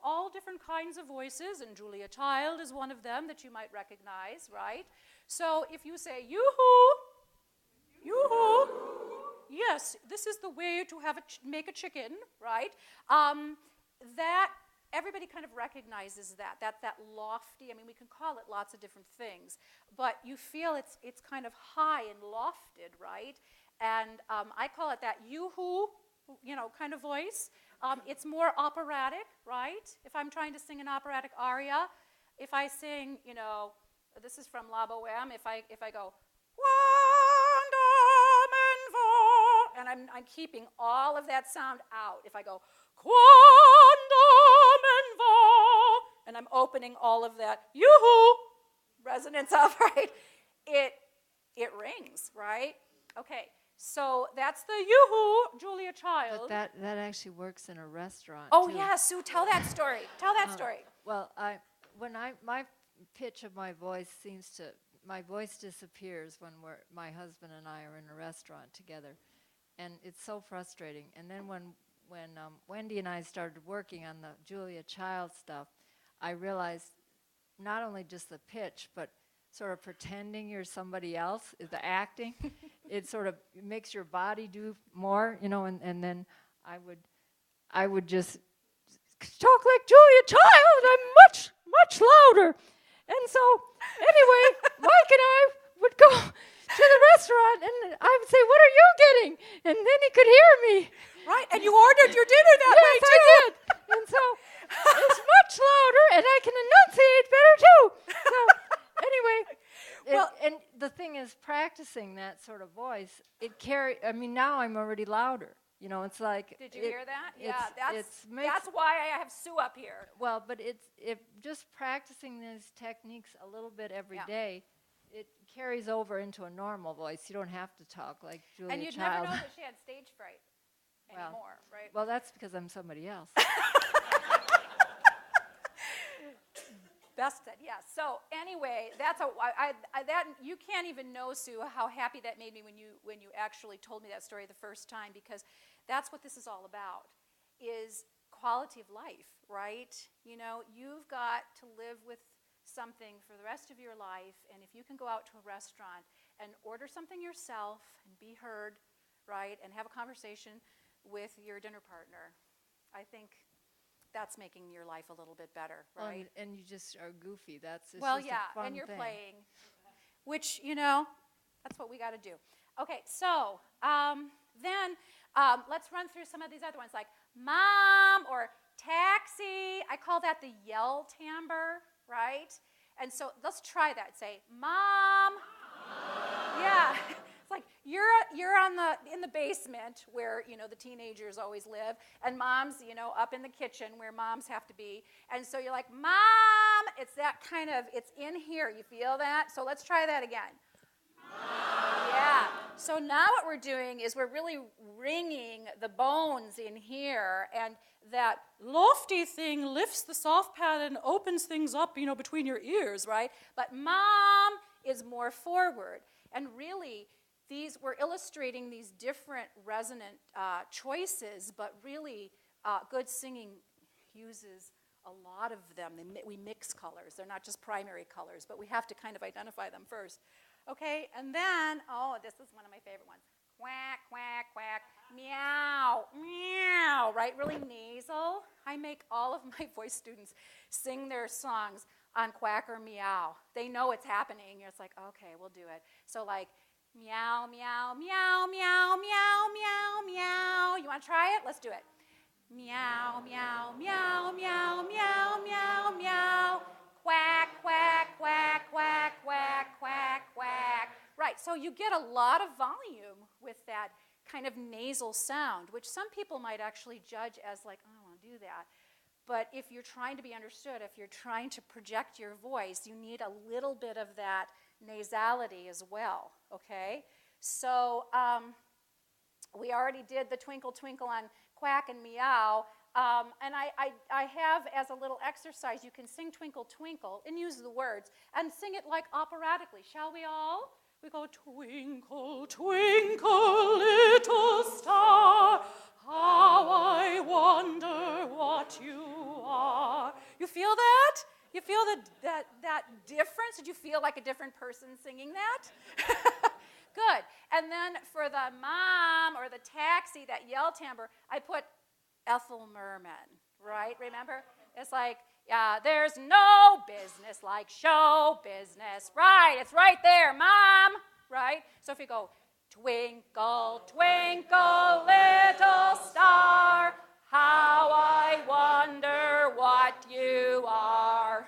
all different kinds of voices, and Julia Child is one of them that you might recognize, right? So if you say, yoo-hoo, yoo-hoo, yes, this is the way to make a chicken, right? That everybody kind of recognizes that lofty, we can call it lots of different things, but you feel it's kind of high and lofted, right? And I call it that yoo-hoo, kind of voice. It's more operatic, right? If I'm trying to sing an operatic aria, if I sing, this is from La Boheme, if I go, and I'm keeping all of that sound out. If I go, and I'm opening all of that yoo-hoo resonance up, right? It rings, right? Okay. So that's the yoo-hoo, Julia Child. But that actually works in a restaurant. Oh, too. yeah, Sue, tell that story. Tell that story. Well, my pitch of my voice my voice disappears when my husband and I are in a restaurant together, and it's so frustrating. And then when Wendy and I started working on the Julia Child stuff, I realized not only just the pitch, but sort of pretending you're somebody else, the acting, it sort of makes your body do more, and then I would just talk like Julia Child. I'm much, much louder. And so, anyway, Mike and I would go to the restaurant, and I would say, "What are you getting?" And then he could hear me. Right, and you ordered your dinner that way, too. Yes, I did. And so, it's much louder, and I can enunciate better, too. So, anyway, and the thing is, practicing that sort of voice, now I'm already louder. It's like... Did you hear that? Yeah, that's why I have Sue up here. Well, but just practicing these techniques a little bit every day, it carries over into a normal voice. You don't have to talk like Julia Child. And you'd never know that she had stage fright anymore, right? Well, that's because I'm somebody else. Best said, yes. So anyway, you can't even know, Sue, how happy that made me when you actually told me that story the first time, because that's what this is all about, is quality of life, right? You've got to live with something for the rest of your life, and if you can go out to a restaurant and order something yourself and be heard, right, and have a conversation with your dinner partner, I think that's making your life a little bit better, right? And you just are goofy. It's just a fun and you're thing. playing, which, that's what we got to do. Okay, so then let's run through some of these other ones, like mom or taxi. I call that the yell timbre, right? And so let's try that. Say, mom. Yeah. It's like, you're in the basement where, the teenagers always live, and mom's, up in the kitchen where moms have to be. And so you're like, Mom, it's that kind of, it's in here. You feel that? So let's try that again. Mom. Yeah. So now what we're doing is we're really ringing the bones in here, and that lofty thing lifts the soft pad and opens things up, between your ears, right? But Mom is more forward. And really, we're illustrating these different resonant choices, but really good singing uses a lot of them. We mix colors. They're not just primary colors, but we have to kind of identify them first. Okay, and then, this is one of my favorite ones. Quack, quack, quack, meow, meow, right? Really nasal. I make all of my voice students sing their songs on quack or meow. They know it's happening. It's like, okay, we'll do it. So like, meow, meow, meow, meow, meow, meow, meow. You want to try it? Let's do it. Meow, meow, meow, meow, meow, meow, meow. Quack, quack, quack, quack, quack, quack, quack. Right, so you get a lot of volume with that kind of nasal sound, which some people might actually judge as like, I don't want to do that. But if you're trying to be understood, if you're trying to project your voice, you need a little bit of that nasality as well, okay? So we already did the twinkle, twinkle on quack and meow. And I have, as a little exercise, you can sing Twinkle, Twinkle, and use the words, and sing it like operatically. Shall we all? We go, twinkle, twinkle, little star, how I wonder what you are. You feel that? You feel that difference? Did you feel like a different person singing that? Good. And then for the mom or the taxi, that yell timbre, I put Ethel Merman, right? Remember? It's like, there's no business like show business. Right, it's right there, Mom, right? So if you go, twinkle, twinkle, little star, how I wonder what you are.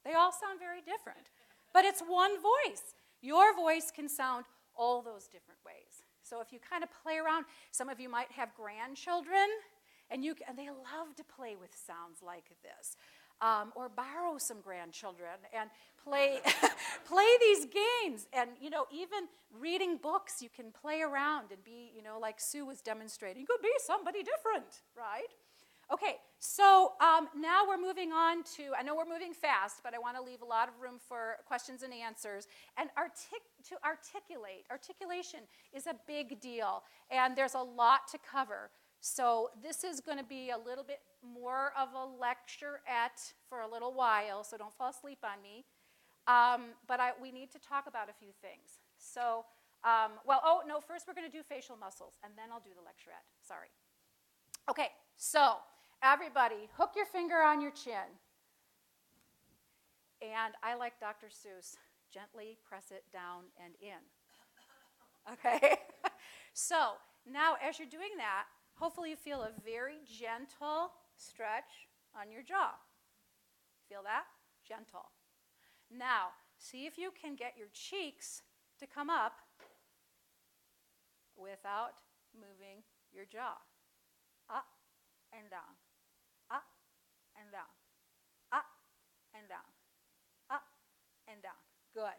They all sound very different, but it's one voice. Your voice can sound all those different ways. So if you kind of play around, some of you might have grandchildren, and they love to play with sounds like this. Or borrow some grandchildren and play these games. And, even reading books, you can play around and be, like Sue was demonstrating. You could be somebody different, right? Okay, so now we're moving on to, I know we're moving fast, but I want to leave a lot of room for questions and answers. And articulation is a big deal, and there's a lot to cover. So this is going to be a little bit more of a lecturette for a little while, so don't fall asleep on me. But we need to talk about a few things. So, first we're going to do facial muscles, and then I'll do the lecturette. Sorry. Okay, so everybody, hook your finger on your chin. And I like Dr. Seuss, gently press it down and in. Okay? So now as you're doing that, hopefully you feel a very gentle stretch on your jaw. Feel that? Gentle. Now, see if you can get your cheeks to come up without moving your jaw. Up and down. Up and down. Up and down. Up and down. Good.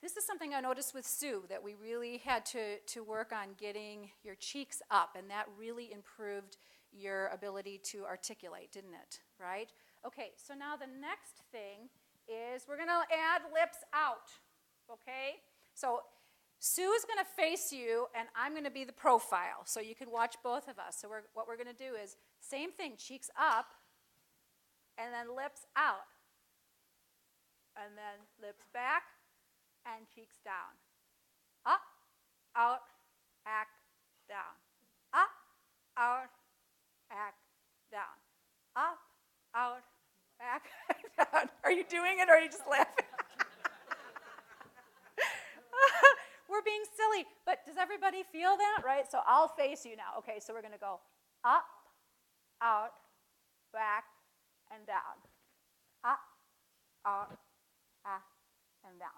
This is something I noticed with Sue, that we really had to work on getting your cheeks up, and that really improved your ability to articulate, didn't it? Right? Okay, so now the next thing is we're going to add lips out, okay? So Sue is going to face you, and I'm going to be the profile, so you can watch both of us. So what we're going to do is same thing, cheeks up, and then lips out, and then lips back, and cheeks down. Up, out, back, down. Up, out, back, down. Up, out, back, down. Are you doing it, or are you just laughing? We're being silly, but does everybody feel that, right? So I'll face you now. Okay, so we're going to go up, out, back, and down. Up, out, back, and down.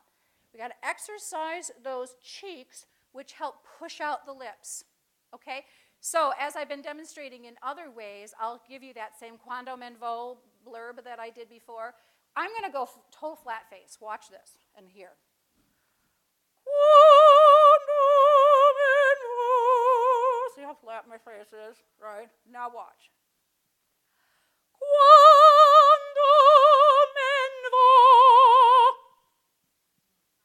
We got to exercise those cheeks which help push out the lips, okay? So as I've been demonstrating in other ways, I'll give you that same quando men vo blurb that I did before. I'm going to go total flat face. Watch this and hear. See how flat my face is, right? Now watch.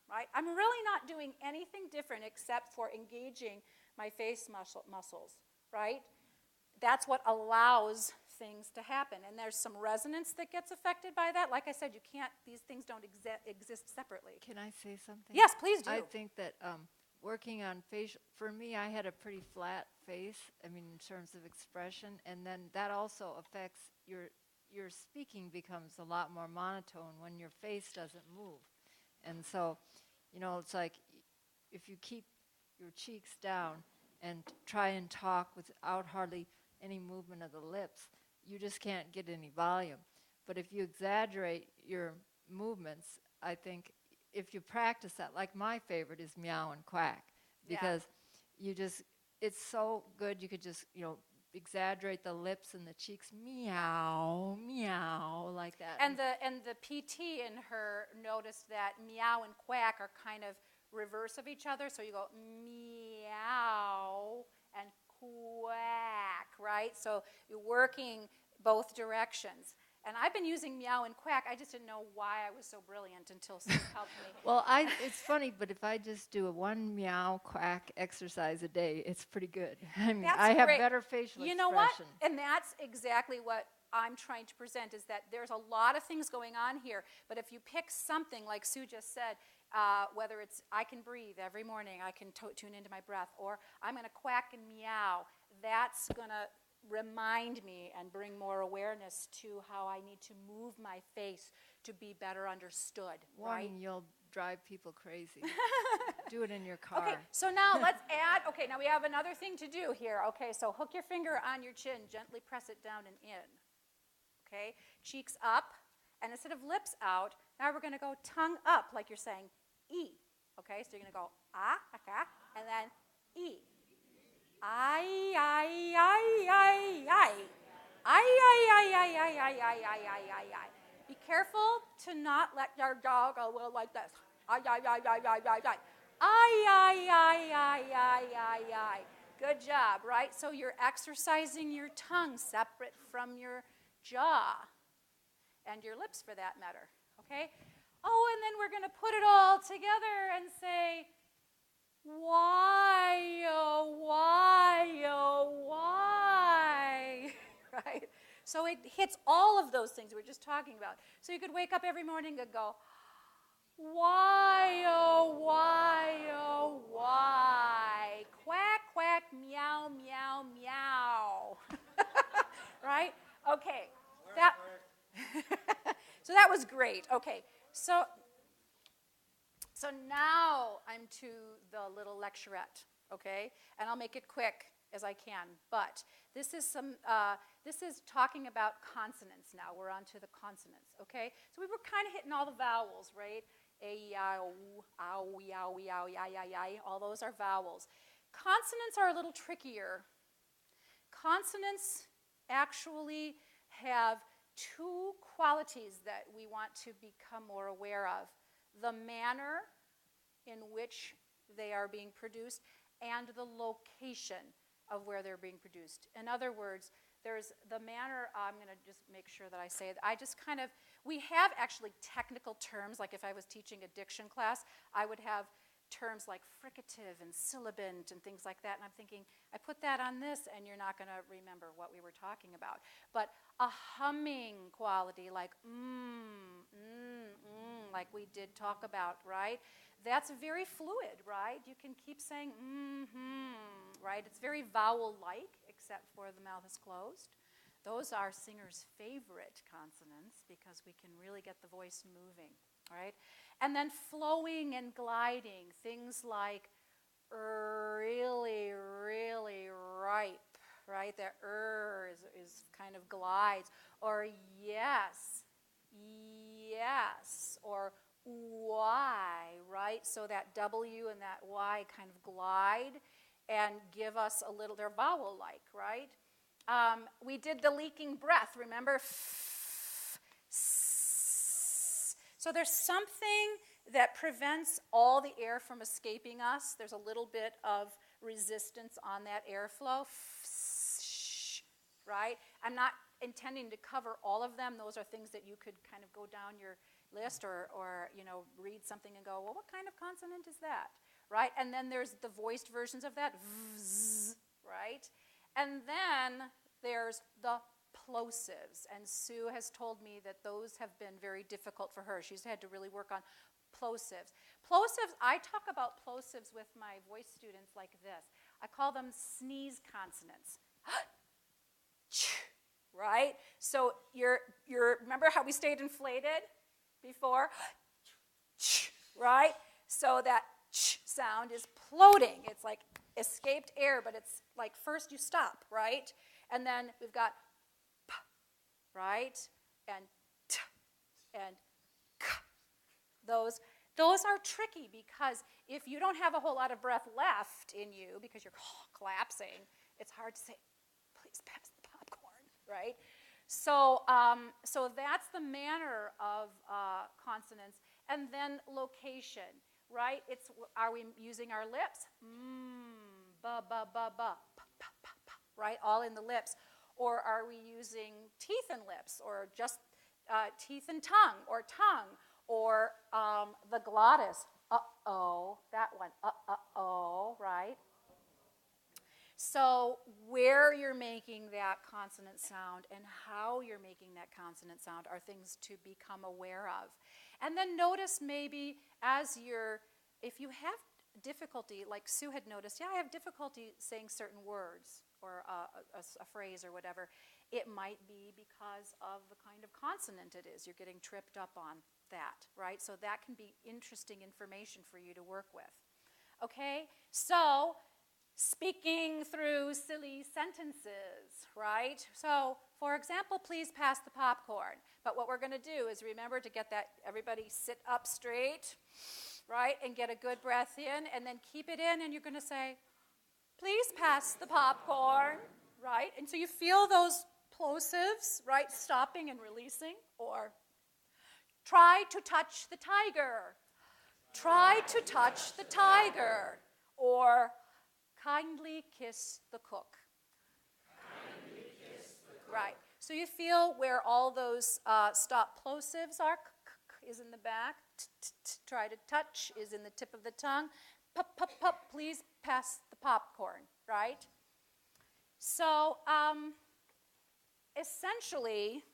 Right? I'm really not doing anything different except for engaging my face muscles, right? That's what allows things to happen. And there's some resonance that gets affected by that. Like I said, these things don't exist separately. Can I say something? Yes, please do. I think that working on facial, for me, I had a pretty flat face, I mean, in terms of expression, and then that also affects your speaking becomes a lot more monotone when your face doesn't move. And so, it's like if you keep your cheeks down and try and talk without hardly any movement of the lips, you just can't get any volume. But if you exaggerate your movements, I think if you practice that, like my favorite is meow and quack, because it's so good. You could just, exaggerate the lips and the cheeks, meow, meow, like that. And the PT in her noticed that meow and quack are kind of reverse of each other. So you go meow and quack, right? So you're working both directions. And I've been using meow and quack. I just didn't know why I was so brilliant until Sue helped me. Well, it's funny, but if I just do a one meow quack exercise a day, it's pretty good. I mean, That's I have great. better facial expression. You know what? And that's exactly what I'm trying to present, is that there's a lot of things going on here. But if you pick something, like Sue just said, whether it's I can breathe every morning, I can tune into my breath, or I'm going to quack and meow, that's going to remind me and bring more awareness to how I need to move my face to be better understood. Warning, right? You'll drive people crazy. Do it in your car. Okay, so now let's add, okay, now we have another thing to do here. Okay, so hook your finger on your chin, gently press it down and in. Okay, cheeks up, and instead of lips out, now we're going to go tongue up like you're saying E. Okay, so you're going to go ah, okay, and then E. I, I, I, I, I. I, I, I, I, I, I, I, I, I. Be careful to not let your jaw go like this. I, I, I, I, I, I, I. I, I, I, I, I, I, I. Good job, right? So you're exercising your tongue separate from your jaw and your lips for that matter, okay? Oh, and then we're going to put it all together and say, why, oh, why, oh, why, right? So it hits all of those things we were just talking about. So you could wake up every morning and go, why, oh, why, oh, why? Quack, quack, meow, meow, meow. Right? Okay. So that was great. Okay. So now I'm to the little lecturette, okay? And I'll make it quick as I can. But this is talking about consonants now. We're on to the consonants, okay? So we were kind of hitting all the vowels, right? A, ow, ow, yow, yow, yai, yai, yai. All those are vowels. Consonants are a little trickier. Consonants actually have two qualities that we want to become more aware of. The manner in which they are being produced and the location of where they're being produced. In other words, there's the manner, I'm going to just make sure that I say it. We have actually technical terms, like if I was teaching a diction class, I would have terms like fricative and sibilant and things like that, and I'm thinking, I put that on this and you're not going to remember what we were talking about. But a humming quality like like we did talk about, right? That's very fluid, right? You can keep saying right? It's very vowel-like, except for the mouth is closed. Those are singers' favorite consonants because we can really get the voice moving, right? And then flowing and gliding, things like really, really ripe, right? The is kind of glides, or yes, yes, or why, right? right? So that W and that Y kind of glide and give us a little, they're vowel-like, right? We did the leaking breath, remember? So there's something that prevents all the air from escaping us. There's a little bit of resistance on that airflow, right? I'm not intending to cover all of them. Those are things that you could kind of go down your list or read something and go, well, what kind of consonant is that, right? And then there's the voiced versions of that, right? And then there's the plosives, and Sue has told me that those have been very difficult for her. She's had to really work on plosives. Plosives, I talk about plosives with my voice students like this. I call them sneeze consonants. Right? So you're remember how we stayed inflated before? Right? So that sound is ploding. It's like escaped air, but it's like first you stop, right? And then we've got p, right? And t, and k. Those are tricky because if you don't have a whole lot of breath left in you because you're collapsing, it's hard to say, please pass the popcorn, right? So that's the manner of consonants. And then location, right? Are we using our lips? Ba, ba, ba, ba, pa, pa, pa, pa, right? All in the lips. Or are we using teeth and lips, or just teeth and tongue, or the glottis? Uh-oh, that one, uh-oh, right? So where you're making that consonant sound and how you're making that consonant sound are things to become aware of. And then notice maybe if you have difficulty, like Sue had noticed, I have difficulty saying certain words or a phrase or whatever. It might be because of the kind of consonant it is. You're getting tripped up on that, right? So that can be interesting information for you to work with. Okay, so speaking through silly sentences, right? So, for example, please pass the popcorn. But what we're going to do is remember to get that, everybody sit up straight, right? And get a good breath in, and then keep it in, and you're going to say, please pass the popcorn, right? And so you feel those plosives, right? Stopping and releasing, or try to touch the tiger. Try to touch the tiger. Or kindly kiss the cook. Kindly kiss the cook. Right. So you feel where all those stop plosives are. Is in the back. Try to touch is in the tip of the tongue. Pup, pup, pup, please pass the popcorn, right? So essentially,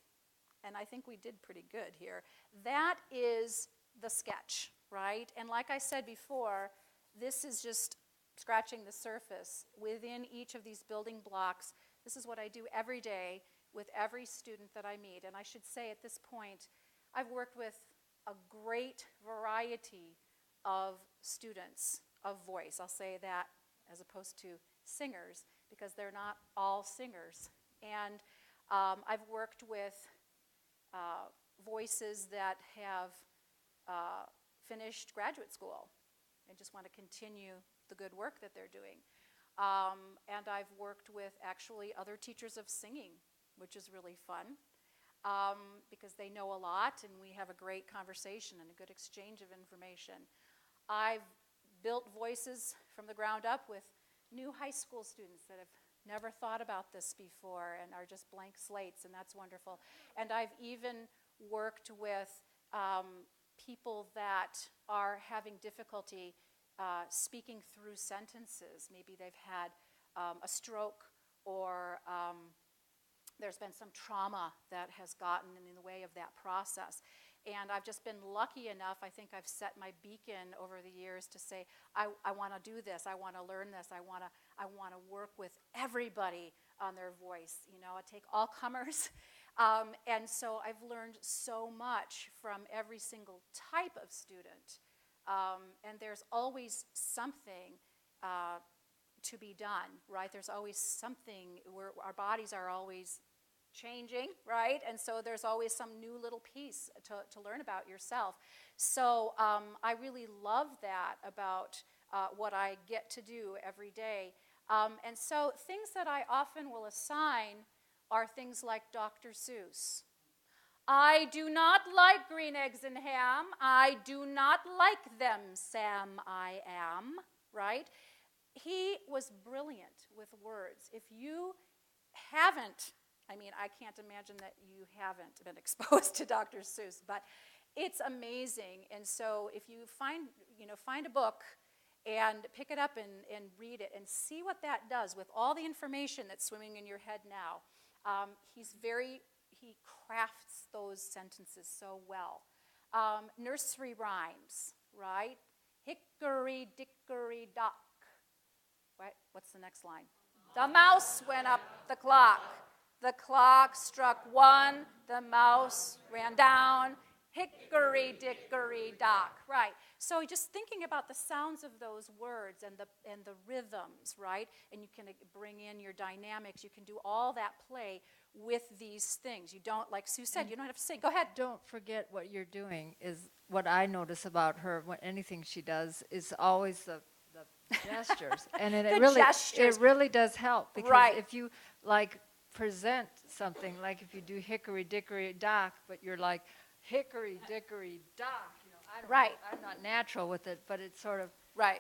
and I think we did pretty good here, that is the sketch, right? And like I said before, this is just scratching the surface. Within each of these building blocks, this is what I do every day with every student that I meet. And I should say at this point, I've worked with a great variety of students of voice. I'll say that as opposed to singers, because they're not all singers. And I've worked with voices that have finished graduate school and just want to continue the good work that they're doing. And I've worked with actually other teachers of singing, which is really fun because they know a lot and we have a great conversation and a good exchange of information. I've built voices from the ground up with new high school students that have never thought about this before and are just blank slates, and that's wonderful. And I've even worked with people that are having difficulty speaking through sentences. Maybe they've had a stroke, or there's been some trauma that has gotten in the way of that process. And I've just been lucky enough, I think I've set my beacon over the years to say, I want to do this, I want to learn this, I want to work with everybody on their voice. You know, I take all comers. And so I've learned so much from every single type of student. And there's always something to be done, right? There's always something where our bodies are always changing, right? And so there's always some new little piece to learn about yourself. So I really love that about what I get to do every day. And so things that I often will assign are things like Dr. Seuss. I do not like green eggs and ham. I do not like them, Sam, I am, right? He was brilliant with words. If you haven't, I mean, I can't imagine that you haven't been exposed to Dr. Seuss, but it's amazing. And so if you find a book and pick it up and read it and see what that does with all the information that's swimming in your head now. He crafts those sentences so well. Nursery rhymes, right? Hickory dickory dock. Right? What's the next line? The mouse went up the clock. The clock struck one. The mouse ran down. Hickory dickory dock. Right. So just thinking about the sounds of those words and the rhythms, right? And you can bring in your dynamics. You can do all that play with these things. You don't, like Sue said, you don't have to say, go ahead. Don't forget what you're doing is what I notice about her. Anything she does is always the gestures, and it really does help, because if you like present something, like if you do hickory dickory dock, but you're like hickory dickory dock, I'm not natural with it, but it's sort of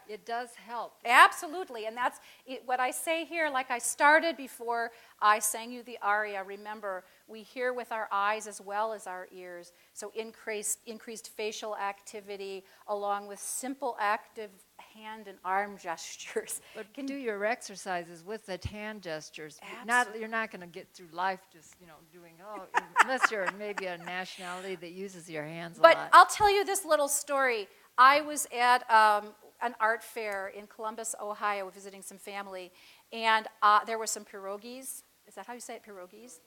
it does help. Absolutely, and that's what I say here. Like I started before I sang you the aria. Remember, we hear with our eyes as well as our ears. So increased facial activity, along with simple active hand and arm gestures. But do your exercises with the hand gestures. You're not going to get through life just doing unless you're maybe a nationality that uses your hands a lot. But I'll tell you this little story. I was at an art fair in Columbus, Ohio, visiting some family, and there were some pierogies. Is that how you say it, pierogies?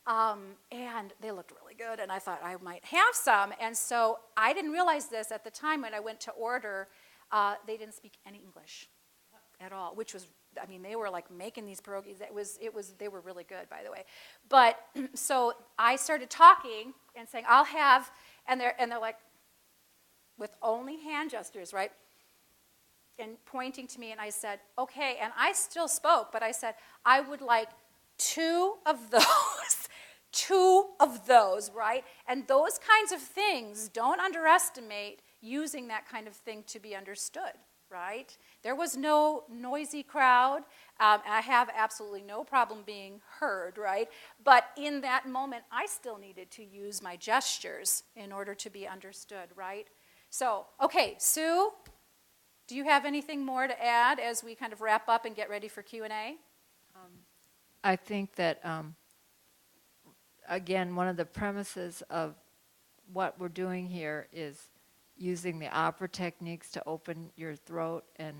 And they looked really good, and I thought I might have some. And so I didn't realize this at the time when I went to order. They didn't speak any English at all, which was, they were like making these pierogies. They were really good, by the way. But so I started talking and saying, I'll have, and they're like, with only hand gestures, right? And pointing to me, and I said, okay, and I still spoke, but I said, I would like 2 of those, 2 of those, right? And those kinds of things, don't underestimate using that kind of thing to be understood, right? There was no noisy crowd, and I have absolutely no problem being heard, right? But in that moment, I still needed to use my gestures in order to be understood, right? So, okay, Sue, do you have anything more to add as we kind of wrap up and get ready for Q&A? I think that, again, one of the premises of what we're doing here is using the opera techniques to open your throat and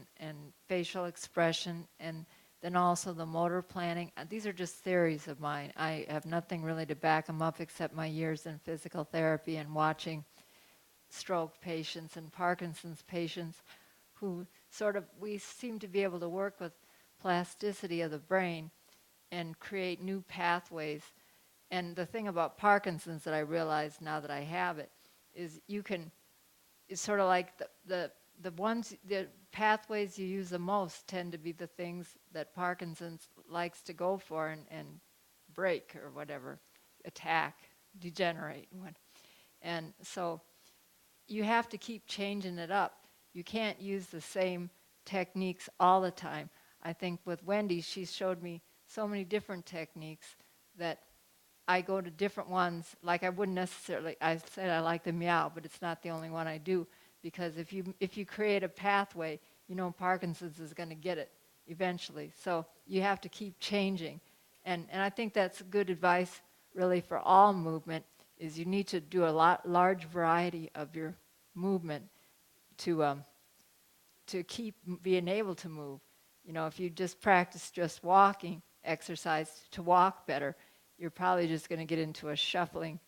facial expression, and then also the motor planning. These are just theories of mine. I have nothing really to back them up except my years in physical therapy and watching stroke patients and Parkinson's patients who we seem to be able to work with plasticity of the brain and create new pathways. And the thing about Parkinson's that I realize now that I have it is it's sort of like the pathways you use the most tend to be the things that Parkinson's likes to go for and break or whatever, attack, degenerate. And so you have to keep changing it up. You can't use the same techniques all the time. I think with Wendy, she showed me so many different techniques that I go to different ones. Like I wouldn't necessarily, I said I like the meow, but it's not the only one I do, because if you create a pathway, Parkinson's is going to get it eventually. So you have to keep changing. And I think that's good advice really for all movement, is you need to do a large variety of your movement to keep being able to move. If you just practice just walking exercise to walk better, you're probably just going to get into a shuffling.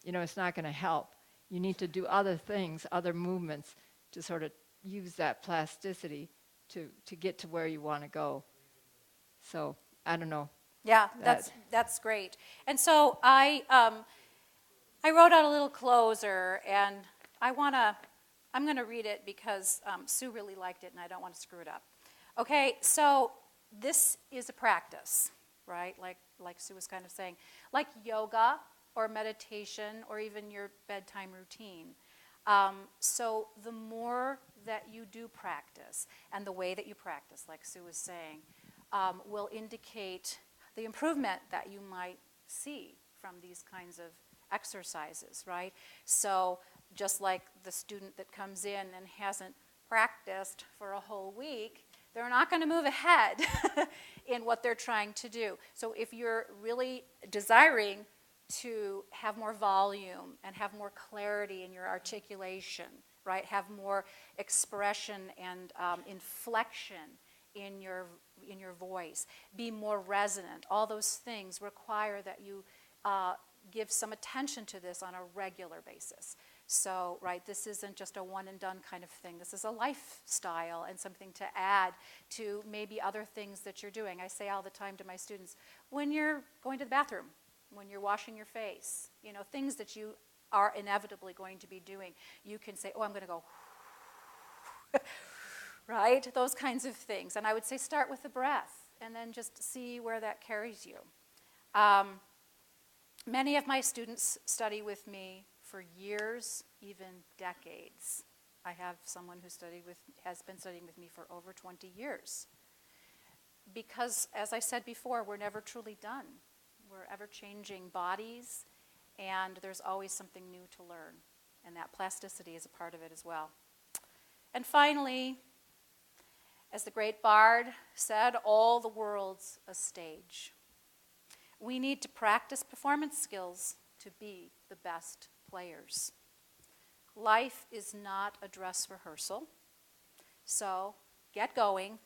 It's not going to help. You need to do other things, other movements, to sort of use that plasticity to get to where you want to go. So, I don't know. Yeah, that's great. And so I wrote out a little closer, and I'm going to read it because Sue really liked it, and I don't want to screw it up. Okay, so this is a practice, right? Like Sue was kind of saying, like yoga or meditation or even your bedtime routine. So the more that you do practice, and the way that you practice, like Sue was saying, will indicate the improvement that you might see from these kinds of exercises, right? So just like the student that comes in and hasn't practiced for a whole week, they're not going to move ahead in what they're trying to do. So if you're really desiring to have more volume and have more clarity in your articulation, right? Have more expression and inflection in your voice, be more resonant. All those things require that you give some attention to this on a regular basis. So, right, this isn't just a one and done kind of thing. This is a lifestyle and something to add to maybe other things that you're doing. I say all the time to my students, when you're going to the bathroom, when you're washing your face, you know, things that you are inevitably going to be doing, you can say, oh, I'm going to go, right? Those kinds of things. And I would say start with the breath and then just see where that carries you. Many of my students study with me for years, even decades. I have someone who has been studying with me for over 20 years. Because, as I said before, we're never truly done. We're ever-changing bodies, and there's always something new to learn. And that plasticity is a part of it as well. And finally, as the great bard said, all the world's a stage. We need to practice performance skills to be the best players. Life is not a dress rehearsal, so get going,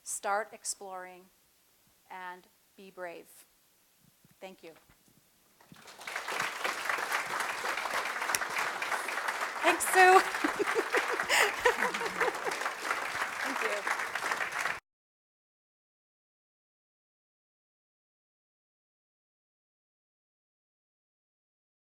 start exploring, and be brave. Thank you. Thanks, Sue.